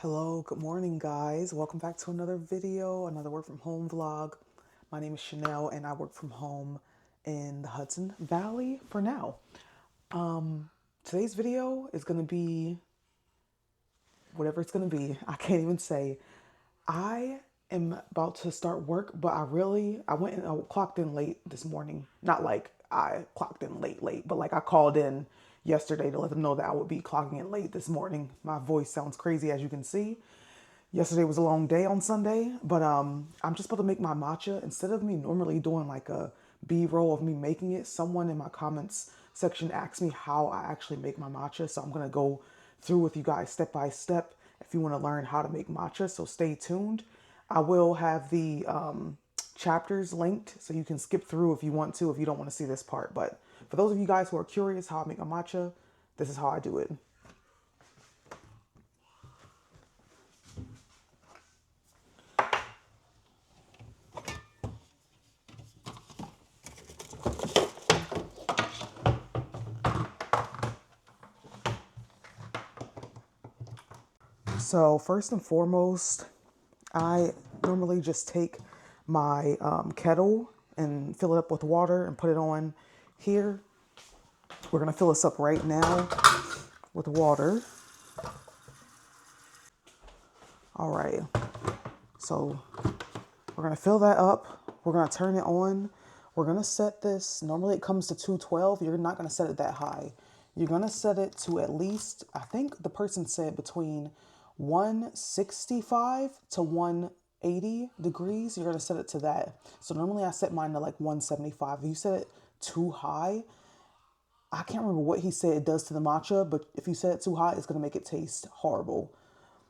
Hello, good morning, guys. Welcome back to another video, another work from home vlog. My name is Chanel, and I work from home in the Hudson Valley for now. Today's video is going to be whatever it's going to be. I can't even say. I am about to start work, but I went and I clocked in late this morning. Not like I clocked in late, but like I called in yesterday to let them know that I would be clocking in late this morning. My voice sounds crazy, as you can see. Yesterday was a long day on Sunday, but I'm just about to make my matcha. Instead of me normally doing like a B-roll of me making it, someone in my comments section asked me how I actually make my matcha. So I'm gonna go through with you guys step by step if you want to learn how to make matcha. So stay tuned. I will have the chapters linked so you can skip through if you want to, if you don't want to see this part. But for those of you guys who are curious how I make a matcha, this is how I do it. So first and foremost, I normally just take my kettle and fill it up with water and put it on here. We're gonna fill this up right now with water. All right, so we're gonna fill that up. We're gonna turn it on. We're gonna set this, normally it comes to 212. You're not gonna set it that high. You're gonna set it to at least, I think the person said between 165 to 180 degrees. You're gonna set it to that. So normally I set mine to like 175. If you set it too high, I can't remember what he said it does to the matcha, but if you set it too high, it's gonna make it taste horrible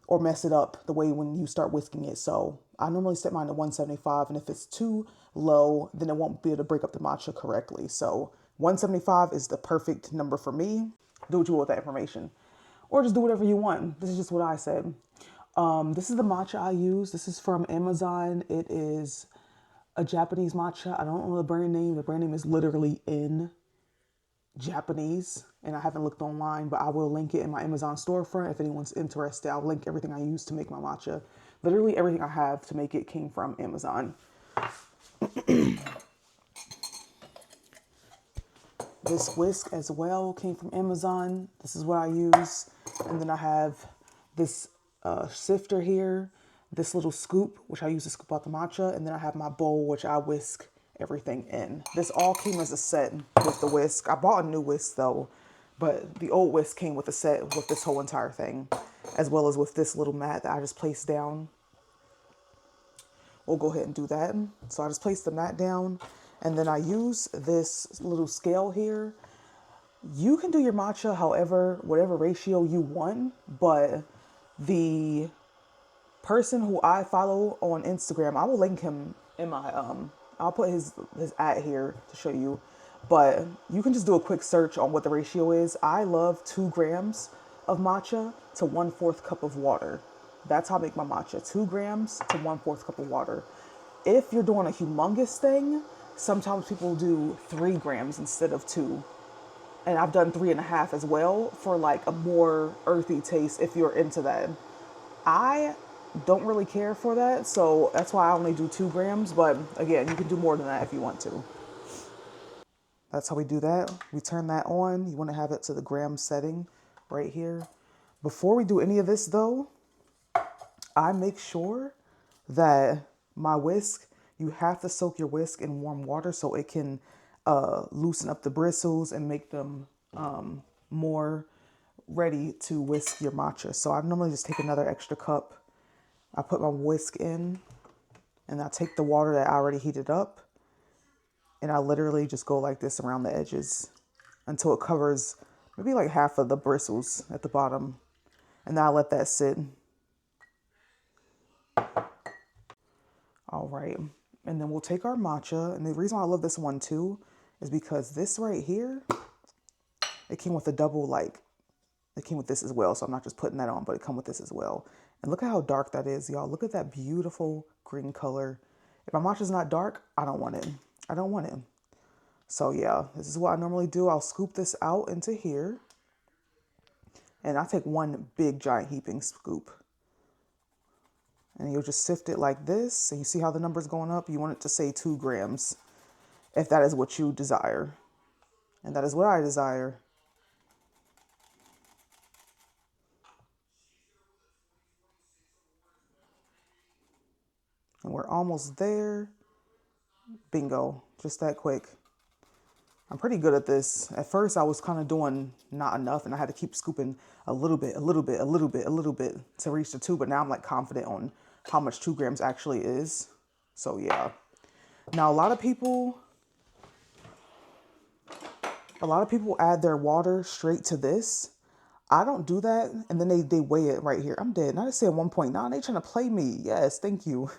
or mess it up the way when you start whisking it. So I normally set mine to 175, and if it's too low, then it won't be able to break up the matcha correctly. So 175 is the perfect number for me. Do what you will with that information, or just do whatever you want. This is just what I said. This is the matcha I use. This is from Amazon. It is a Japanese matcha. I don't know the brand name. The brand name is literally in Japanese, and I haven't looked online, but I will link it in my Amazon storefront if anyone's interested. I'll link everything I use to make my matcha. Literally everything I have to make it came from Amazon. This whisk as well came from Amazon. This is what I use. And then I have this sifter here, this little scoop, which I use to scoop out the matcha. And then I have my bowl, which I whisk everything in. This all came as a set with the whisk. I bought a new whisk though, but the old whisk came with a set with this whole entire thing, as well as with this little mat that I just placed down. We'll go ahead and do that. So I just place the mat down, and then I use this little scale here. You can do your matcha however, whatever ratio you want, but the person who I follow on Instagram, I will link him in my I'll put his ad here to show you, but you can just do a quick search on what the ratio is. I love 2 grams of matcha to 1/4 cup of water. That's how I make my matcha, 2 grams to 1/4 cup of water. If you're doing a humongous thing, sometimes people do 3 grams instead of 2. And I've done 3.5 as well for like a more earthy taste if you're into that. I don't really care for that, so that's why I only do 2 grams. But again, you can do more than that if you want to. That's how we do that. We turn that on. You want to have it to the gram setting right here. Before we do any of this though, I make sure that my whisk, you have to soak your whisk in warm water so it can loosen up the bristles and make them more ready to whisk your matcha. So I normally just take another extra cup. I put my whisk in, and I take the water that I already heated up, and I literally just go like this around the edges until it covers maybe like half of the bristles at the bottom. And then I let that sit. All right. And then we'll take our matcha. And the reason why I love this one too is because this right here, it came with a double, like, it came with this as well. So I'm not just putting that on, but it come with this as well. And look at how dark that is, y'all. Look at that beautiful green color. If my matcha's not dark, I don't want it. I don't want it. So yeah, this is what I normally do. I'll scoop this out into here. And I take one big giant heaping scoop. And you'll just sift it like this. And you see how the number's going up? You want it to say 2 grams if that is what you desire. And that is what I desire. And we're almost there. Bingo. Just that quick. I'm pretty good at this. At first, I was kind of doing not enough, and I had to keep scooping a little bit, a little bit, a little bit, a little bit to reach the 2. But now I'm like confident on how much 2 grams actually is. So yeah. Now a lot of people add their water straight to this. I don't do that, and then they weigh it right here. I'm dead. Now they say 1.9. They trying to play me. Yes, thank you.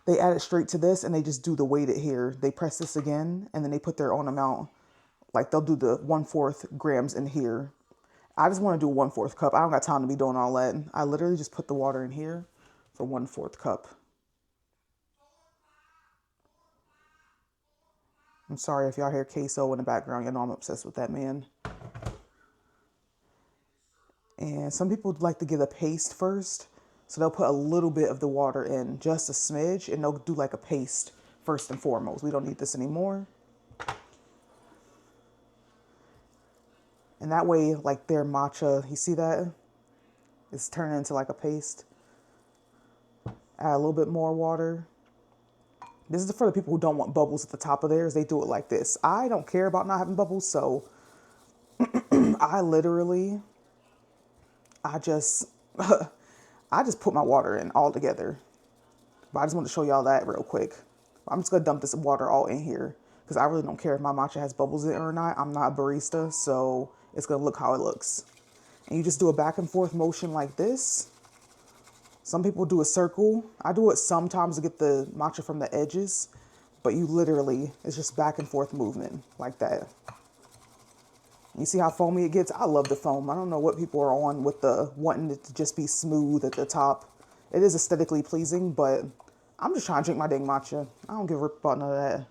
They add it straight to this, and they just do the weight it here. They press this again, and then they put their own amount. Like they'll do the 1/4 grams in here. I just want to do a 1/4 cup. I don't got time to be doing all that. I literally just put the water in here for 1/4 cup. I'm sorry if y'all hear queso in the background. You know I'm obsessed with that man. And some people like to get a paste first. So they'll put a little bit of the water in, just a smidge, and they'll do like a paste first and foremost. We don't need this anymore. And that way, like their matcha, you see that? It's turning into like a paste. Add a little bit more water. This is for the people who don't want bubbles at the top of theirs. They do it like this. I don't care about not having bubbles, so I literally, I just, I just put my water in all together. But I just want to show y'all that real quick. I'm just gonna dump this water all in here because I really don't care if my matcha has bubbles in it or not. I'm not a barista, so it's gonna look how it looks. And you just do a back and forth motion like this. Some people do a circle. I do it sometimes to get the matcha from the edges, but you literally, it's just back and forth movement like that. You see how foamy it gets? I love the foam. I don't know what people are on with the wanting it to just be smooth at the top. It is aesthetically pleasing, but I'm just trying to drink my dang matcha. I don't give a rip about none of that.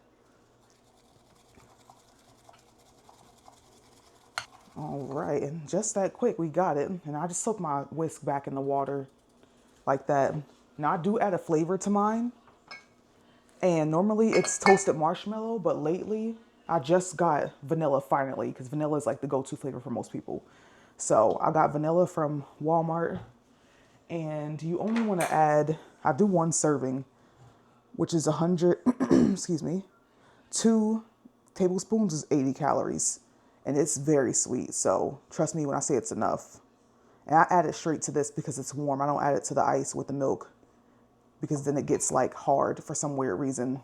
All right, and just that quick, we got it. And I just soak my whisk back in the water like that. Now I do add a flavor to mine. And normally it's toasted marshmallow, but lately I just got vanilla finally, because vanilla is like the go-to flavor for most people. So I got vanilla from Walmart, and you only want to add, I do 1 serving, which is 100, excuse me, 2 tablespoons is 80 calories, and it's very sweet. So trust me when I say it's enough. And I add it straight to this because it's warm. I don't add it to the ice with the milk, because then it gets like hard for some weird reason.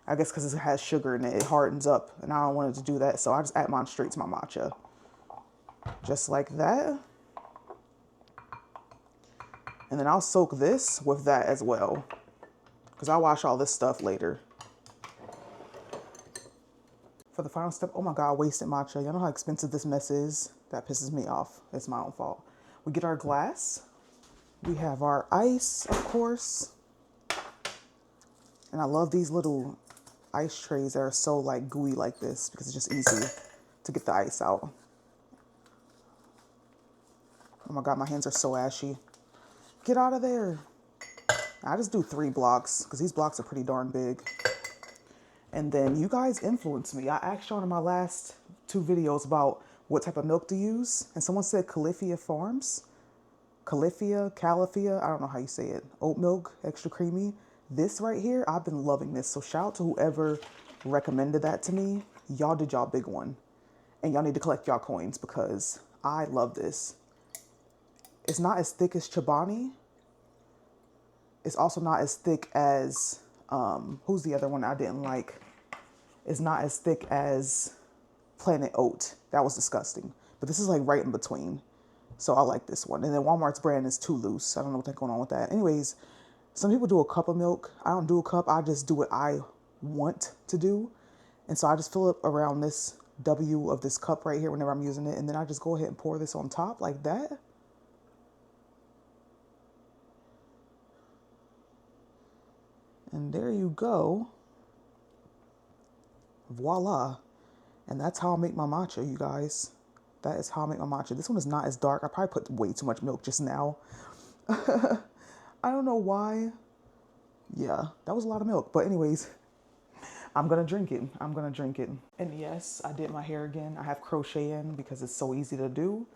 I guess because it has sugar in it, it hardens up, and I don't want it to do that. So I just add mine straight to my matcha. Just like that. And then I'll soak this with that as well, because I'll wash all this stuff later. For the final step, oh my God, I wasted matcha. Y'all know how expensive this mess is? That pisses me off. It's my own fault. We get our glass. We have our ice, of course. And I love these little ice trays that are so like gooey like this, because it's just easy to get the ice out. Oh my God, my hands are so ashy. Get out of there. I just do 3 blocks because these blocks are pretty darn big. And then you guys influence me. I asked y'all in my last 2 videos about what type of milk to use. And someone said Califia Farms. Califia, I don't know how you say it. Oat milk, extra creamy. This right here, I've been loving this. So shout out to whoever recommended that to me. Y'all did y'all big one. And y'all need to collect y'all coins because I love this. It's not as thick as Chobani. It's also not as thick as, who's the other one I didn't like? It's not as thick as Planet Oat. That was disgusting. But this is like right in between. So I like this one. And then Walmart's brand is too loose. I don't know what's going on with that. Anyways, some people do a cup of milk. I don't do a cup. I just do what I want to do. And so I just fill it around this W of this cup right here whenever I'm using it. And then I just go ahead and pour this on top like that. And there you go. Voila. And that's how I make my matcha, you guys. That is how I make my matcha. This one is not as dark. I probably put way too much milk just now. I don't know why. Yeah, that was a lot of milk. But anyways, I'm gonna drink it. I'm gonna drink it. And yes, I did my hair again. I have crochet in because it's so easy to do.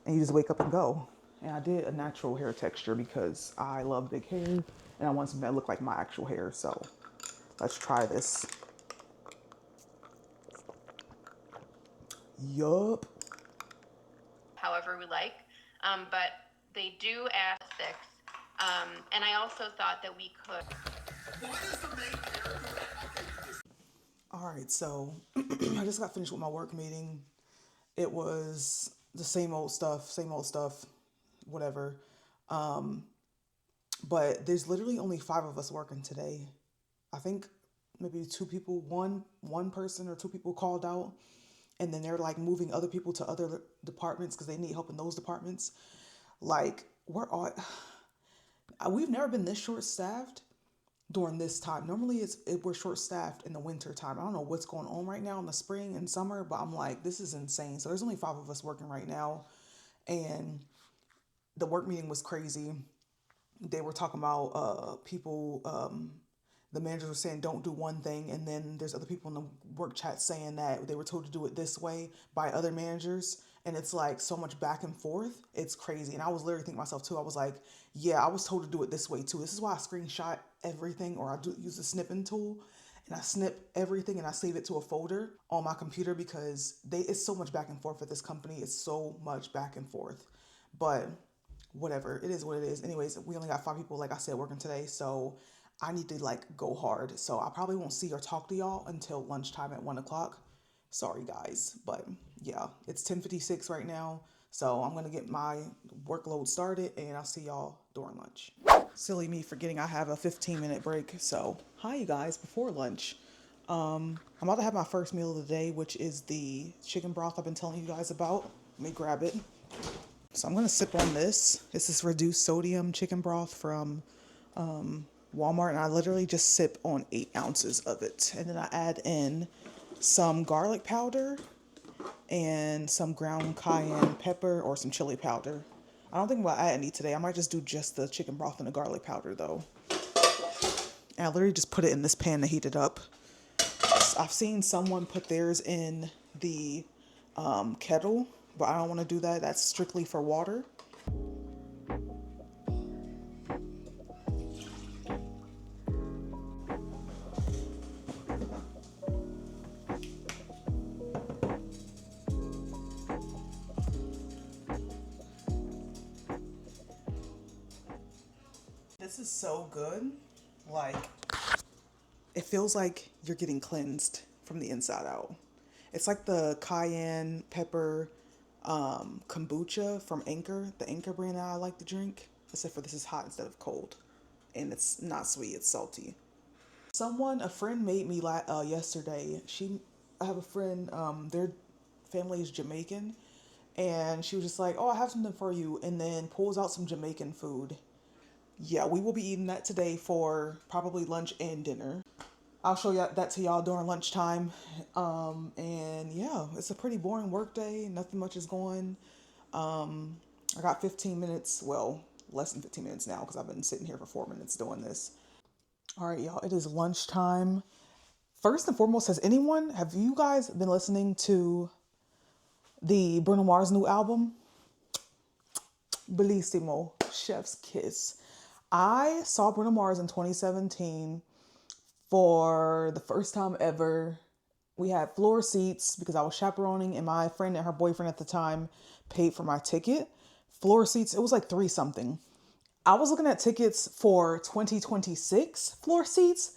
And you just wake up and go. And I did a natural hair texture because I love big hair and I want something that look like my actual hair. So let's try this. Yup. However we like, but they do add 6. And I also thought that we could. All right, so I just got finished with my work meeting. It was the same old stuff, whatever. But there's literally only 5 of us working today. I think maybe 2 people, one person or 2 people called out, and then they're like moving other people to other departments because they need help in those departments. Like we've never been this short staffed during this time. Normally we're short staffed in the winter time. I don't know what's going on right now in the spring and summer, but I'm like, this is insane. So there's only 5 of us working right now, and the work meeting was crazy. They were talking about people. The managers were saying don't do one thing, and then there's other people in the work chat saying that they were told to do it this way by other managers, and it's like so much back and forth. It's crazy. And I was literally thinking to myself too, I was like, yeah, I was told to do it this way too. This is why I screenshot everything, or I do use the snipping tool, and I snip everything and I save it to a folder on my computer because it's so much back and forth at this company. It's so much back and forth. But whatever, it is what it is. Anyways, we only got 5 people, like I said, working today, so I need to like go hard. So I probably won't see or talk to y'all until lunchtime at 1 o'clock. Sorry guys, but yeah, it's 10:56 right now, so I'm gonna get my workload started and I'll see y'all during lunch. Silly me forgetting I have a 15-minute break. So hi you guys, before lunch, I'm about to have my first meal of the day, which is the chicken broth I've been telling you guys about. Let me grab it. So I'm gonna sip on this. This is reduced sodium chicken broth from Walmart, and I literally just sip on 8 ounces of it. And then I add in some garlic powder and some ground cayenne pepper or some chili powder. I don't think I'm gonna add any today. I might just do just the chicken broth and the garlic powder though. And I literally just put it in this pan to heat it up. I've seen someone put theirs in the kettle, but I don't want to do that. That's strictly for water. This is so good. Like, it feels like you're getting cleansed from the inside out. It's like the cayenne pepper kombucha from Anchor, the Anchor brand that I like to drink. Except for this is hot instead of cold. And it's not sweet, it's salty. A friend made me yesterday. I have a friend, their family is Jamaican. And she was just like, oh, I have something for you. And then pulls out some Jamaican food. Yeah, we will be eating that today for probably lunch and dinner. I'll show you that to y'all during lunchtime. And yeah, it's a pretty boring work day. Nothing much is going. I got 15 minutes. Well, less than 15 minutes now because I've been sitting here for 4 minutes doing this. All right, y'all, it is lunchtime. First and foremost, have you guys been listening to the Bruno Mars new album? Bellissimo, Chef's Kiss. I saw Bruno Mars in 2017 for the first time ever. We had floor seats because I was chaperoning, and my friend and her boyfriend at the time paid for my ticket. Floor seats, it was like 3 something. I was looking at tickets for 2026 floor seats.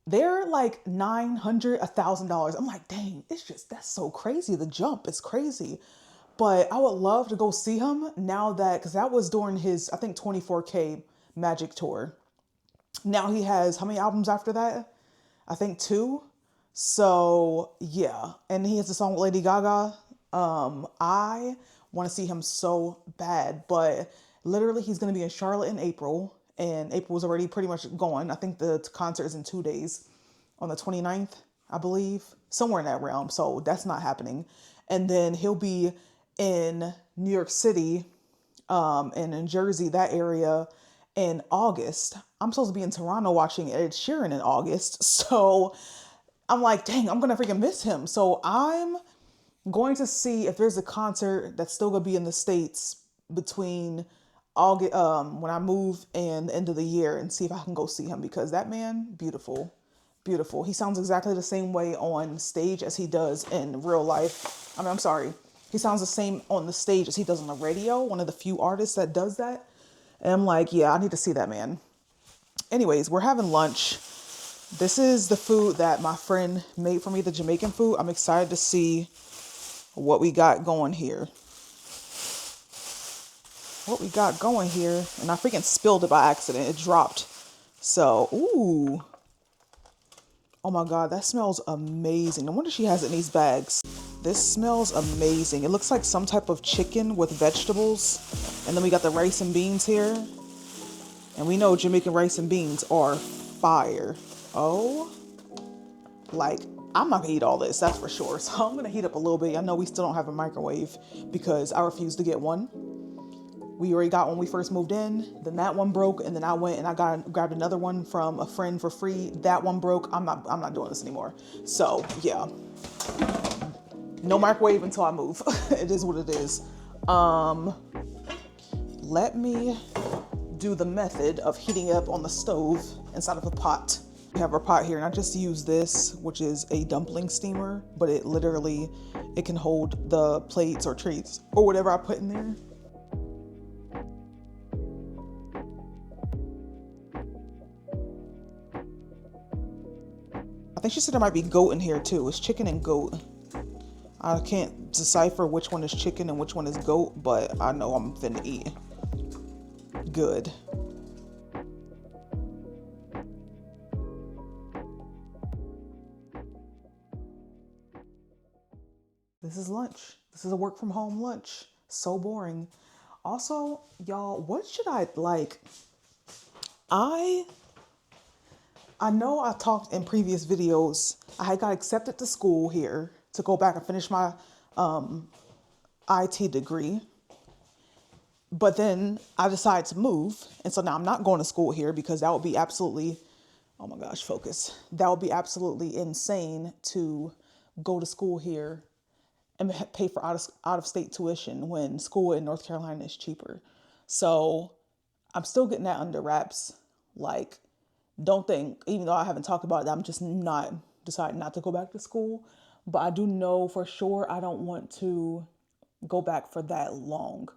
They're like $900, $1,000. I'm like, dang, that's so crazy. The jump is crazy. But I would love to go see him now because that was during his, I think, 24K Magic Tour. Now he has, how many albums after that? I think 2. So yeah. And he has a song with Lady Gaga. I want to see him so bad, but literally he's going to be in Charlotte in April, and April was already pretty much gone. I think the concert is in 2 days on the 29th, I believe, somewhere in that realm. So that's not happening. And then he'll be in New York City, and in Jersey, that area. in August. I'm supposed to be in Toronto watching Ed Sheeran in August. So I'm like, dang, I'm gonna freaking miss him. So I'm going to see if there's a concert that's still gonna be in the States between August, when I move and the end of the year, and see if I can go see him, because that man, beautiful, beautiful. He sounds exactly the same way on stage as he does in real life. I mean, I'm sorry. He sounds the same on the stage as he does on the radio. One of the few artists that does that. And I'm like, yeah, I need to see that man. Anyways, we're having lunch. This is the food that my friend made for me, the Jamaican food. I'm excited to see what we got going here. What we got going here. And I freaking spilled it by accident. It dropped. So, ooh. Oh my God, that smells amazing. No wonder she has it in these bags. This smells amazing. It looks like some type of chicken with vegetables. And then we got the rice and beans here. And we know Jamaican rice and beans are fire. Oh, like, I'm not gonna eat all this, that's for sure. So I'm gonna heat up a little bit. I know we still don't have a microwave because I refused to get one. We already got one when we first moved in. Then that one broke, and then I went and grabbed another one from a friend for free. That one broke. I'm not doing this anymore. So yeah, no microwave until I move. It is what it is. Let me do the method of heating it up on the stove inside of a pot. We have our pot here, and I just use this, which is a dumpling steamer, but it can hold the plates or treats or whatever I put in there. I think she said there might be goat in here too. It's chicken and goat. I can't decipher which one is chicken and which one is goat, but I know I'm finna eat good. This is lunch. This is a work from home lunch. So boring. Also, y'all, what should I like? I know I talked in previous videos. I got accepted to school here to go back and finish my IT degree. But then I decided to move. And so now I'm not going to school here because that would be absolutely, oh my gosh, focus. That would be absolutely insane to go to school here and pay for out of state tuition when school in North Carolina is cheaper. So I'm still getting that under wraps. Like, don't think, even though I haven't talked about it, I'm just not deciding not to go back to school. But I do know for sure I don't want to go back for that long.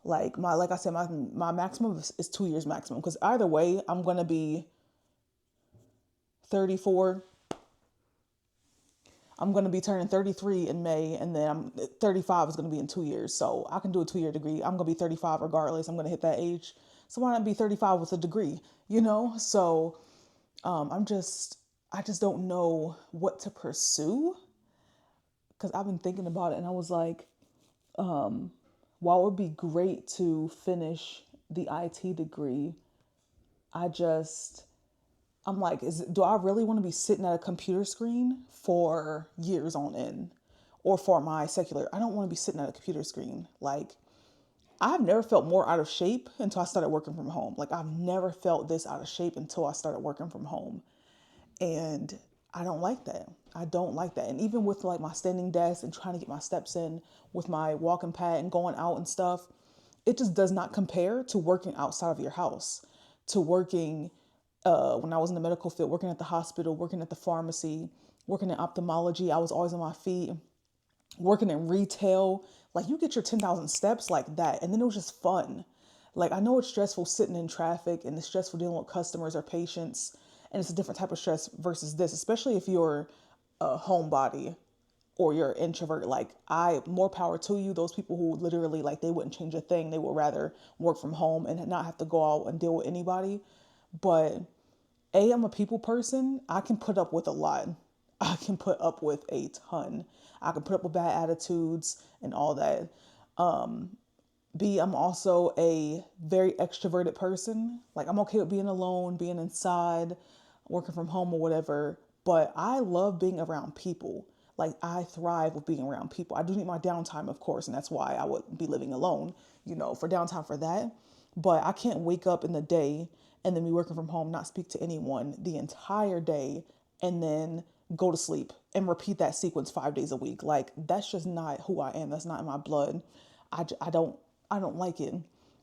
Like I said, my maximum is 2 years maximum, because either way I'm gonna be 34. I'm gonna be turning 33 in May, and then I'm 35 is gonna be in 2 years. So I can do a 2-year degree. I'm gonna be 35 regardless. I'm gonna hit that age. So why not be 35 with a degree? You know? So I just don't know what to pursue, because I've been thinking about it, and I was like, while it would be great to finish the IT degree, I'm like, do I really want to be sitting at a computer screen for years on end? Or for my secular, I don't want to be sitting at a computer screen. Like, I've never felt more out of shape until I started working from home. Like, I've never felt this out of shape until I started working from home. And I don't like that. I don't like that. And even with like my standing desk and trying to get my steps in with my walking pad and going out and stuff, it just does not compare to working outside of your house, to working when I was in the medical field, working at the hospital, working at the pharmacy, working in ophthalmology. I was always on my feet, working in retail. Like, you get your 10,000 steps like that. And then it was just fun. Like, I know it's stressful sitting in traffic, and it's stressful dealing with customers or patients. And it's a different type of stress versus this, especially if you're a homebody or you're an introvert. Like, more power to you. Those people who literally, like, they wouldn't change a thing. They would rather work from home and not have to go out and deal with anybody. But I'm a people person. I can put up with a lot. I can put up with a ton. I can put up with bad attitudes and all that. I'm also a very extroverted person. Like, I'm okay with being alone, being inside, working from home or whatever. But I love being around people. Like, I thrive with being around people. I do need my downtime, of course, and that's why I would be living alone, for downtime for that. But I can't wake up in the day and then be working from home, not speak to anyone the entire day, and then go to sleep and repeat that sequence 5 days a week. Like, that's just not who I am. That's not in my blood. I don't like it.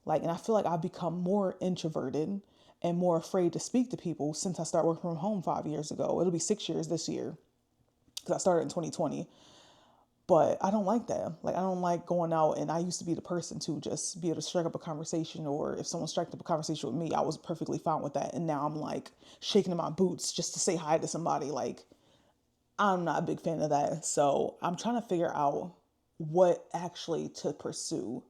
Like, and I feel like I've become more introverted and more afraid to speak to people since I started working from home 5 years ago. It'll be 6 years this year because I started in 2020. But I don't like that. Like, I don't like going out, and I used to be the person to just be able to strike up a conversation, or if someone struck up a conversation with me, I was perfectly fine with that. And now I'm like shaking in my boots just to say hi to somebody. Like, I'm not a big fan of that. So I'm trying to figure out what actually to pursue,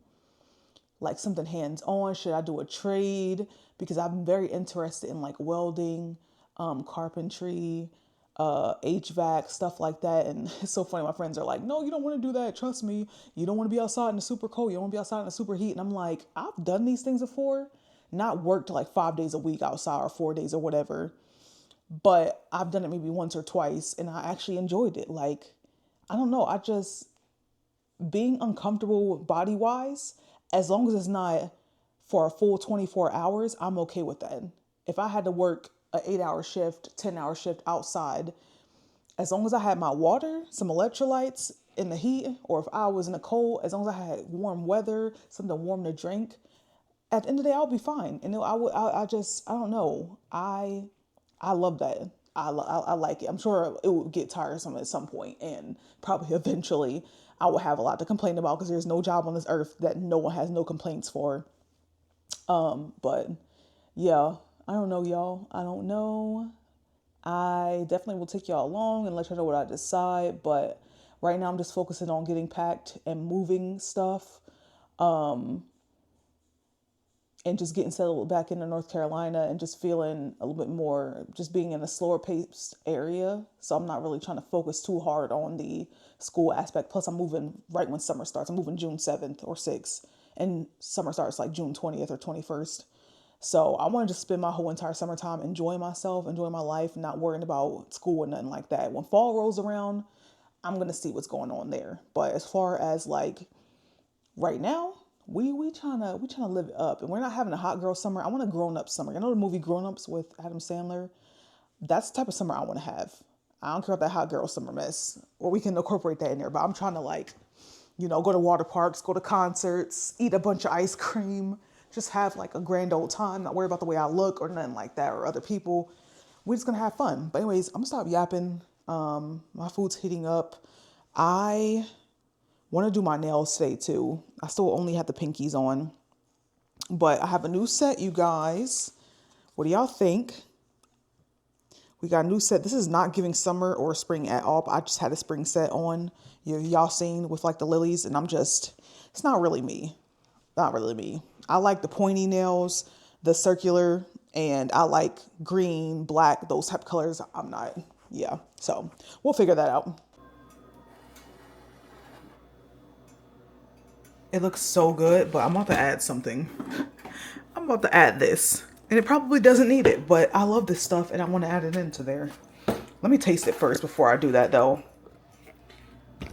like something hands on. Should I do a trade? Because I'm very interested in like welding, carpentry, HVAC, stuff like that. And it's so funny. My friends are like, no, you don't want to do that. Trust me. You don't want to be outside in the super cold. You don't want to be outside in the super heat. And I'm like, I've done these things before, not worked like 5 days a week outside or 4 days or whatever, but I've done it maybe once or twice and I actually enjoyed it. Like, I don't know. I just, being uncomfortable body wise, as long as it's not for a full 24 hours, I'm okay with that. If I had to work an 8 hour shift, 10 hour shift outside, as long as I had my water, some electrolytes in the heat, or if I was in the cold, as long as I had warm weather, something warm to drink, at the end of the day, I'll be fine. And I just, I don't know. I love that. I like it. I'm sure it will get tiresome at some point, and probably eventually I will have a lot to complain about because there's no job on this earth that no one has no complaints for. But yeah, I don't know, y'all. I don't know. I definitely will take y'all along and let y'all know what I decide. But right now, I'm just focusing on getting packed and moving stuff, and just getting settled back into North Carolina and just feeling a little bit more, just being in a slower paced area. So I'm not really trying to focus too hard on the school aspect. Plus, I'm moving right when summer starts. I'm moving June 7th or 6th, and summer starts like June 20th or 21st. So I want to just spend my whole entire summertime enjoying myself, enjoying my life, not worrying about school and nothing like that. When fall rolls around, I'm gonna see what's going on there. But as far as like right now, we trying to live it up, and we're not having a hot girl summer. I want a grown up summer. You know the movie Grown Ups with Adam Sandler? That's the type of summer I want to have. I don't care about that hot girl summer mess, or we can incorporate that in there. But I'm trying to like, go to water parks, go to concerts, eat a bunch of ice cream, just have like a grand old time. Not worry about the way I look or nothing like that or other people. We're just gonna have fun. But anyways, I'm gonna stop yapping. My food's heating up. I want to do my nails today too. I still only have the pinkies on, but I have a new set, you guys. What do y'all think? We got a new set. This is not giving summer or spring at all, but I just had a spring set on. Y'all seen with like the lilies, and it's not really me. Not really me. I like the pointy nails, the circular, and I like green, black, those type of colors. I'm not, yeah. So we'll figure that out. It looks so good, but I'm about to add something. I'm about to add this. And it probably doesn't need it, but I love this stuff and I want to add it into there. Let me taste it first before I do that though.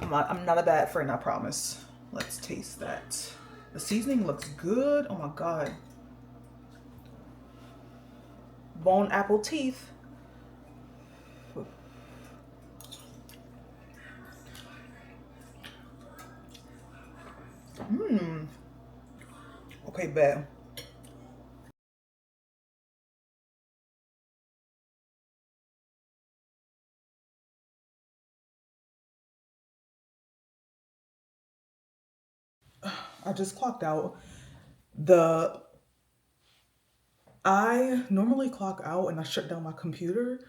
I'm not a bad friend, I promise. Let's taste that. The seasoning looks good. Oh my God. Bone apple teeth. Okay, bet. I just clocked out. The I normally clock out and I shut down my computer,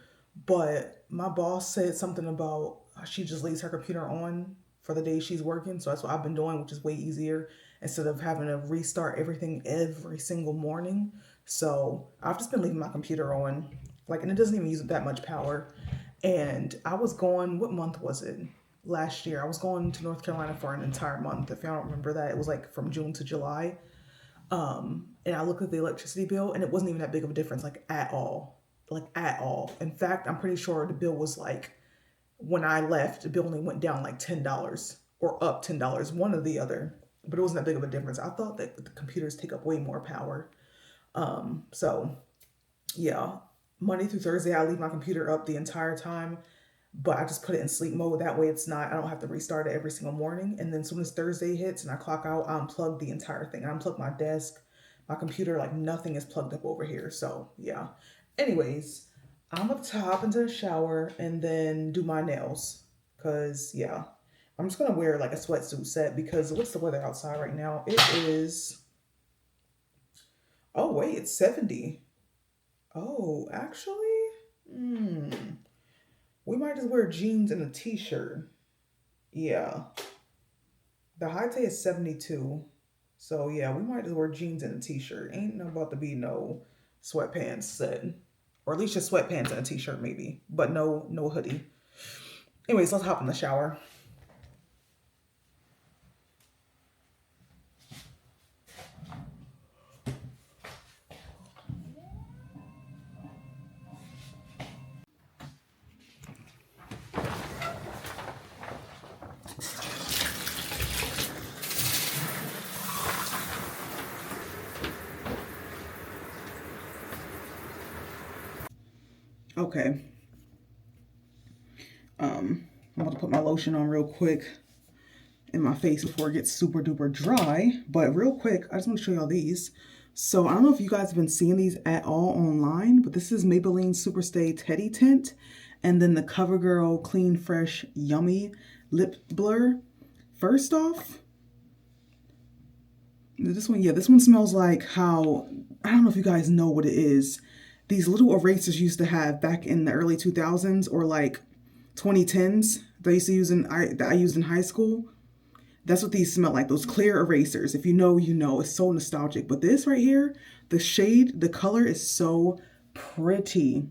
but my boss said something about she just leaves her computer on for the day she's working. So that's what I've been doing, which is way easier instead of having to restart everything every single morning. So I've just been leaving my computer on, like, and it doesn't even use that much power. And I was going, what month was it? Last year, I was going to North Carolina for an entire month. If y'all don't remember that, it was like from June to July. And I looked at the electricity bill and it wasn't even that big of a difference, like at all. Like at all. In fact, I'm pretty sure the bill was like, when I left, the bill only went down like $10 or up $10, one or the other. but it wasn't that big of a difference. I thought that the computers take up way more power. So yeah, Monday through Thursday, I leave my computer up the entire time, but I just put it in sleep mode. That way it's not, I don't have to restart it every single morning. And then as soon as Thursday hits and I clock out, I unplug the entire thing. I unplug my desk, my computer, like nothing is plugged up over here. So yeah. Anyways, I'm up to hop into the shower and then do my nails. Cause yeah, I'm just gonna wear like a sweatsuit set because what's the weather outside right now? It is, oh wait, it's 70. Oh, actually, hmm. We might just wear jeans and a t-shirt. Yeah. The high day is 72. So yeah, we might just wear jeans and a t-shirt. Ain't no about to be no sweatpants set. Or at least just sweatpants and a t-shirt maybe. But no hoodie. Anyways, let's hop in the shower. Okay. I'm about to put my lotion on real quick in my face before it gets super duper dry. But real quick, I just want to show y'all these. So I don't know if you guys have been seeing these at all online, but this is Maybelline Superstay Teddy Tint. And then the CoverGirl Clean Fresh Yummy Lip Blur. First off, this one, yeah, this one smells like how, I don't know if you guys know what it is. These little erasers used to have back in the early 2000s or like 2010s that I used to use that I used in high school. That's what these smell like, those clear erasers. If you know, you know. It's so nostalgic. But this right here, the shade, the color is so pretty.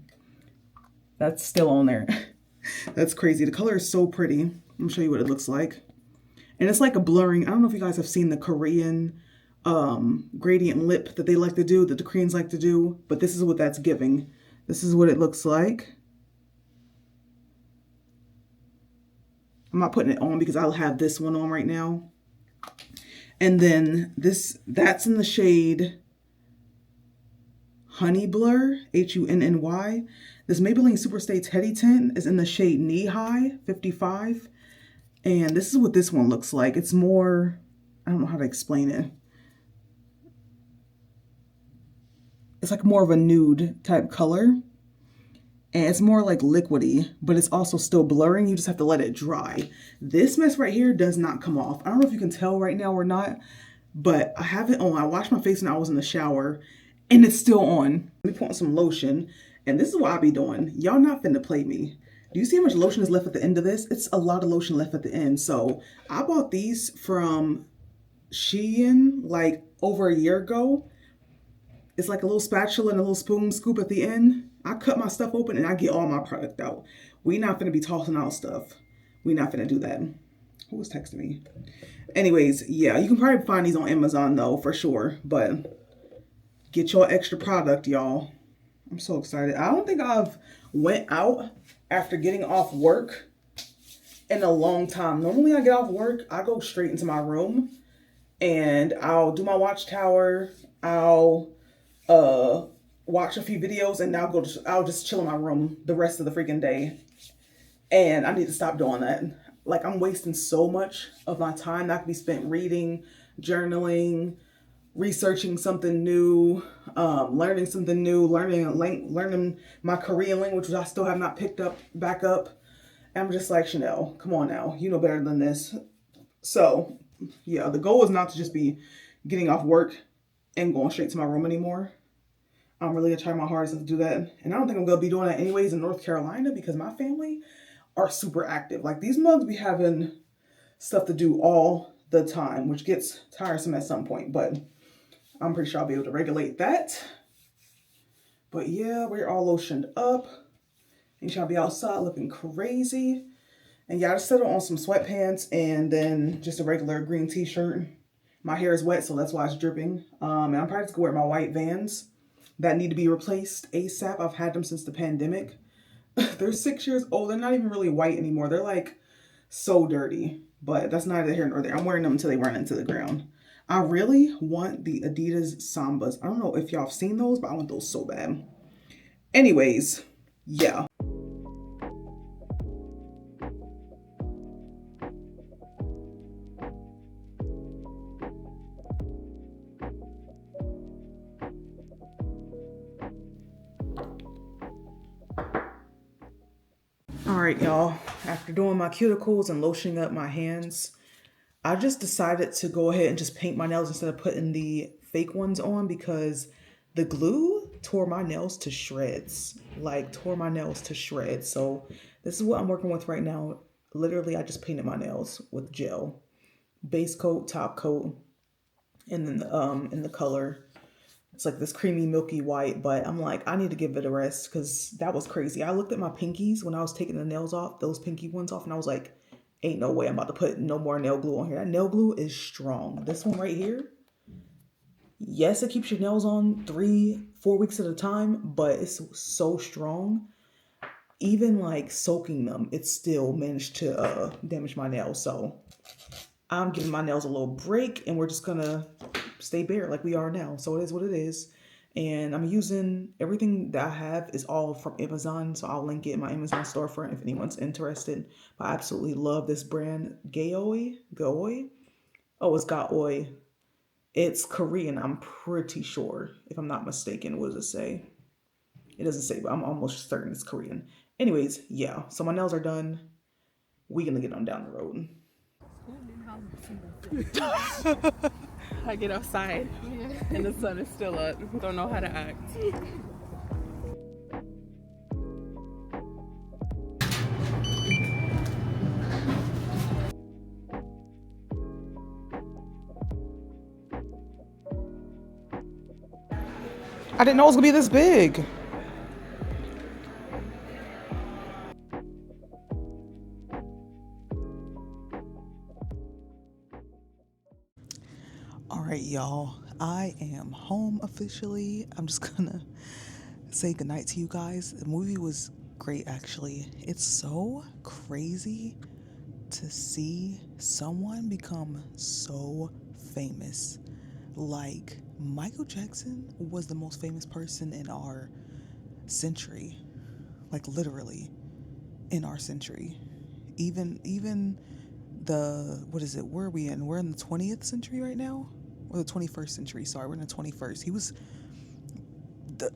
That's still on there. That's crazy. The color is so pretty. Let me show you what it looks like. And it's like a blurring. I don't know if you guys have seen the Korean gradient lip that they like to do, that the Koreans like to do. But this is what that's giving. This is what it looks like. I'm not putting it on because I'll have this one on right now. And then that's in the shade Honey Blur, Hunny. This Maybelline Superstay Teddy Tint is in the shade Knee High, 55. And this is what this one looks like. It's more, I don't know how to explain it. It's like more of a nude type color. And it's more like liquidy, but it's also still blurring. You just have to let it dry. This mess right here does not come off. I don't know if you can tell right now or not, but I have it on. I washed my face when I was in the shower and it's still on. Let me put on some lotion. And this is what I be doing. Y'all not finna play me. Do you see how much lotion is left at the end of this? It's a lot of lotion left at the end. So I bought these from Shein like over a year ago. It's like a little spatula and a little spoon scoop at the end. I cut my stuff open and I get all my product out. We not finna be tossing out stuff. We not finna do that. Who was texting me? Anyways, yeah, you can probably find these on Amazon though, for sure. But get your extra product, y'all. I'm so excited. I don't think I've went out after getting off work in a long time. Normally I get off work, I go straight into my room and I'll do my watchtower. I'll watch a few videos and I'll just chill in my room the rest of the freaking day. And I need to stop doing that. Like I'm wasting so much of my time that could be spent reading, journaling, researching something new, learning something new, learning my Korean language, which I still have not picked up back up. And I'm just like, Chanel, come on now, you know better than this. So yeah, the goal is not to just be getting off work and going straight to my room anymore. I'm really gonna try my hardest to do that. And I don't think I'm gonna be doing that anyways in North Carolina because my family are super active. Like these mugs be having stuff to do all the time, which gets tiresome at some point, but I'm pretty sure I'll be able to regulate that. But yeah, we're all lotioned up. And y'all be outside looking crazy. And yeah, I just settled on some sweatpants and then just a regular green t-shirt. My hair is wet, so that's why it's dripping. And I'm probably just gonna wear my white Vans that need to be replaced ASAP. I've had them since the pandemic. They're 6 years old. They're not even really white anymore. They're like So dirty, but that's neither here nor there. I'm wearing them until they run into the ground. I really want the Adidas Sambas. I don't know if y'all have seen those, but I want those so bad. Anyways, yeah. All right, y'all. After doing my cuticles and lotioning up my hands, I just decided to go ahead and just paint my nails instead of putting the fake ones on because the glue tore my nails to shreds. Like, tore my nails to shreds. So, this is what I'm working with right now. Literally, I just painted my nails with gel. Base coat, top coat, and then in the color. It's like this creamy, milky white, but I'm like, I need to give it a rest because that was crazy. I looked at my pinkies when I was taking the nails off, those pinky ones off, and I was like, ain't no way I'm about to put no more nail glue on here. That nail glue is strong. This one right here, yes, it keeps your nails on 3-4 weeks at a time, but it's so strong. Even like soaking them, it still managed to damage my nails. So I'm giving my nails a little break and we're just gonna stay bare like we are now. So it is what it is. And I'm using everything that I have is all from Amazon. So I'll link it in my Amazon storefront if anyone's interested. But I absolutely love this brand, Gaoi. Gaoi? Oh, it's Gaoi. It's Korean, I'm pretty sure, if I'm not mistaken. What does it say? It doesn't say, but I'm almost certain it's Korean. Anyways, yeah. So my nails are done. We gonna get them down the road. I get outside and the sun is still up. Don't know how to act. I didn't know it was gonna be this big. All right, y'all. I am home officially. I'm just gonna say goodnight to you guys. The movie was great, actually. It's so crazy to see someone become so famous. Like, Michael Jackson was the most famous person in our century. Like, literally, in our century. Even the, what is it? Where are we in? We're in the 20th century right now? Or the 21st century, sorry, we're in the 21st. He was the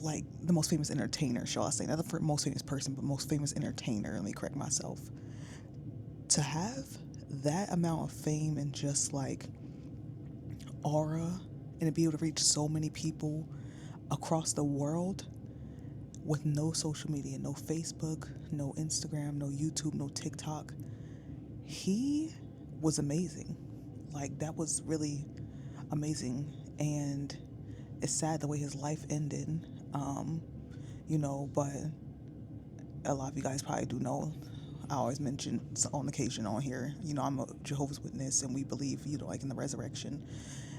like the most famous entertainer, shall I say? Not the most famous person, but most famous entertainer. Let me correct myself. To have that amount of fame and just like aura and to be able to reach so many people across the world with no social media, no Facebook, no Instagram, no YouTube, no TikTok, he was amazing. Like, that was really amazing. And it's sad the way his life ended, but a lot of you guys probably do know. I always mention on occasion on here, I'm a Jehovah's Witness and we believe, like in the resurrection.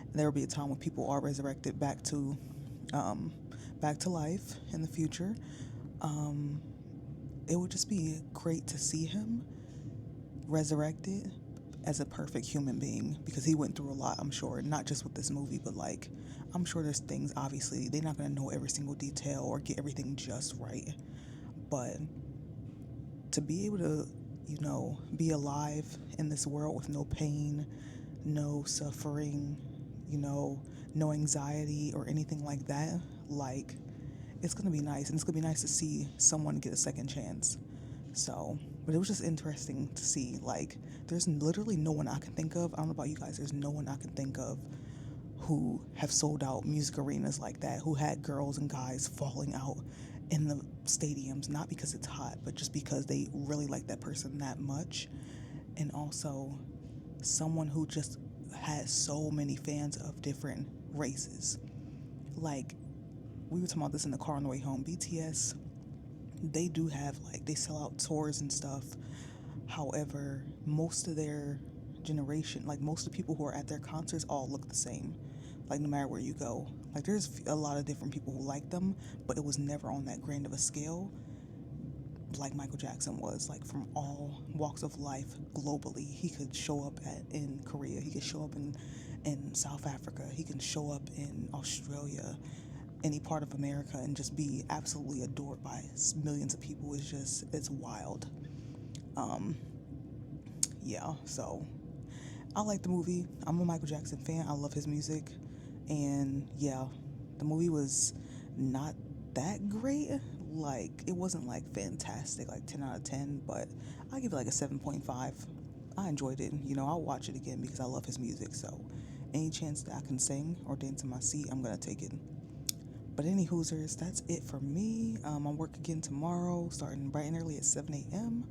And there will be a time when people are resurrected back to life in the future. It would just be great to see him resurrected as a perfect human being because he went through a lot, I'm sure, not just with this movie, but like, I'm sure there's things, obviously, they're not going to know every single detail or get everything just right. But to be able to, be alive in this world with no pain, no suffering, no anxiety or anything like that, like, it's going to be nice. And it's going to be nice to see someone get a second chance. So, but it was just interesting to see, like, there's literally no one I can think of. I don't know about you guys, there's no one I can think of who have sold out music arenas like that, who had girls and guys falling out in the stadiums, not because it's hot, but just because they really like that person that much. And also someone who just has so many fans of different races. Like, we were talking about this in the car on the way home. BTS, they do have, like, they sell out tours and stuff. However, most of their generation, like most of the people who are at their concerts all look the same. Like, no matter where you go. Like, there's a lot of different people who like them, but it was never on that grand of a scale. like Michael Jackson was, like from all walks of life globally. He could show up in Korea, he could show up in South Africa, he can show up in Australia, any part of America, and just be absolutely adored by millions of people. It's wild. Yeah, so I like the movie. I'm a Michael Jackson fan. I love his music. And yeah, the movie was not that great. Like, it wasn't like fantastic, like 10 out of 10, but I'll give it like a 7.5. I enjoyed it. You know, I'll watch it again because I love his music. So, any chance that I can sing or dance in my seat, I'm going to take it. But any Hoosers, that's it for me. I work again tomorrow, starting bright and early at 7 a.m.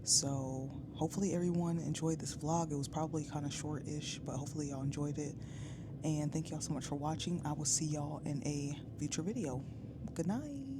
So hopefully everyone enjoyed this vlog. It was probably kind of short-ish, but hopefully y'all enjoyed it. And thank y'all so much for watching. I will see y'all in a future video. Good night.